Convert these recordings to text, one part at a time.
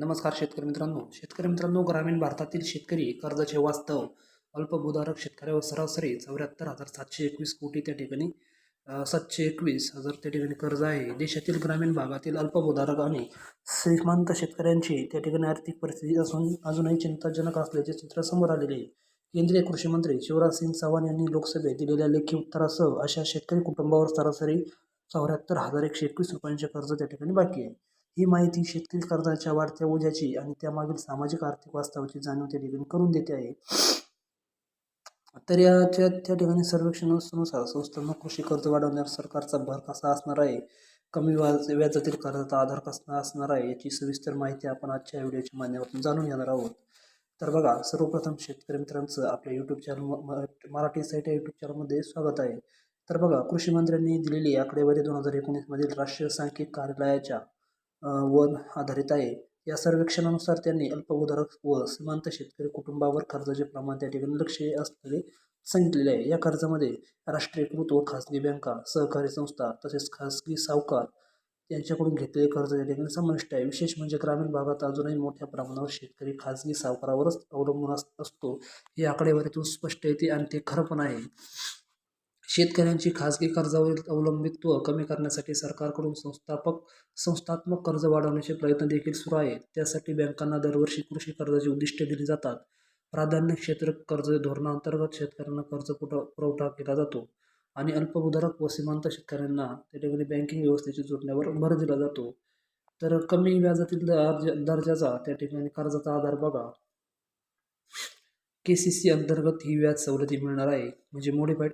नमस्कार शेतकरी मित्रांनो, ग्रामीण भारतातील शेतकरी कर्जाचे वास्तव अल्पभूधारक शेतकऱ्यावर सरासरी 74,721 कोटी त्या ठिकाणी 721,000 त्या ठिकाणी कर्ज आहे. देशातील ग्रामीण भागातील अल्पभूधारक आणि श्रीमंत शेतकऱ्यांची त्या ठिकाणी आर्थिक परिस्थिती अजूनही चिंताजनक असल्याचे चित्र समोर आलेले आहे. केंद्रीय कृषी मंत्री शिवराज सिंग चौहान यांनी लोकसभेत दिलेल्या लेखी उत्तरासह अशा शेतकरी कुटुंबावर सरासरी 74,121 रुपयांचे कर्ज त्या ठिकाणी बाकी आहे. ही माहिती शेतकरी कर्जाच्या वाढत्या ओझ्याची आणि त्यामागील सामाजिक आर्थिक वास्तवाची जाणीव त्या ठिकाणी करून देते आहे. तर याच्या त्या ठिकाणी सर्वेक्षणानुसार संस्थांना कृषी कर्ज वाढवण्यावर सरकारचा भर कसा असणार आहे, कमी व्याजातील कर्जाचा आधार कसा असणार आहे, याची सविस्तर माहिती आपण आजच्या व्हिडिओच्या माध्यमातून जाणून घेणार आहोत. तर बघा, सर्वप्रथम शेतकरी मित्रांचं आपल्या यूट्यूब चॅनल मराठी साईट या यूट्यूब चॅनलमध्ये स्वागत आहे. तर बघा, कृषी मंत्र्यांनी दिलेली आकडेवारी 2019 मधील राष्ट्रीय सांख्यिकी कार्यालयाच्या वर आधारित आहे. या सर्वेक्षणानुसार त्यांनी अल्पभूधारक व श्रीमंत शेतकरी कुटुंबावर कर्जाचे प्रमाण त्या ठिकाणी लक्ष्य असलेले सांगितलेले आहे. या कर्जामध्ये राष्ट्रीयकृत व खासगी बँका, सहकारी संस्था तसेच खासगी सावकार यांच्याकडून घेतलेले कर्ज या ठिकाणी समाविष्ट आहे. विशेष म्हणजे ग्रामीण भागात अजूनही मोठ्या प्रमाणावर शेतकरी खासगी सावकारावरच अवलंबून असतो. ही आकडेवारीतून स्पष्ट येते आणि ते खरं पण आहे. शेतकऱ्यांची खासगी कर्जावरील अवलंबित्व कमी करण्यासाठी सरकारकडून संस्थात्मक कर्ज वाढवण्याचे प्रयत्न देखील सुरू आहेत. त्यासाठी बँकांना दरवर्षी कृषी कर्जाची उद्दिष्टे दिली जातात. प्राधान्य क्षेत्र कर्ज धोरणाअंतर्गत शेतकऱ्यांना कर्ज पुरवठा केला जातो आणि अल्पभूधारक व श्रीमंत शेतकऱ्यांना त्या ठिकाणी बँकिंग व्यवस्थेची जोडण्यावर भर दिला जातो. तर कमी व्याजातील दर्जाचा त्या ठिकाणी कर्जाचा आधार बघा. KCC अंतर्गत ही व्याज सवलती मिळणार आहे. म्हणजे मॉडिफाईड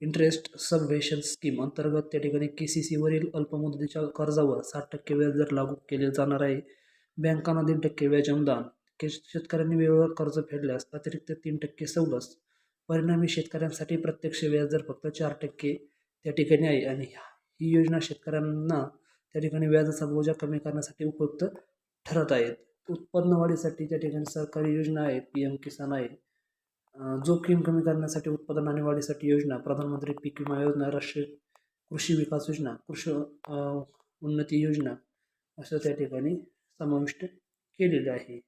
इंटरेस्ट सबव्हेन्शन स्कीम अंतर्गत त्या ठिकाणी KCC वरील अल्पमुदतीच्या कर्जावर 60% व्याज दर लागू केले जाणार आहे. बँकांना 1.5% व्याज अनुदान, शेतकऱ्यांनी वेळेवर कर्ज फेडल्यास अतिरिक्त 3% सवलत. परिणामी शेतकऱ्यांसाठी प्रत्यक्ष व्याजदर फक्त 4% त्या ठिकाणी आहे आणि ही योजना शेतकऱ्यांना त्या ठिकाणी व्याजाचा बोजा कमी करण्यासाठी उपयुक्त ठरत आहेत. उत्पन्न वाढीसाठी त्या ठिकाणी सरकारी योजना आहे, PM किसान आहे. जोखीम कमी करण्यासाठी उत्पादन आणि वाढीसाठी योजना, प्रधानमंत्री पीक विमा योजना, राष्ट्रीय कृषी विकास योजना, कृषी उन्नती योजना असं त्या ठिकाणी समाविष्ट केलेलं आहे.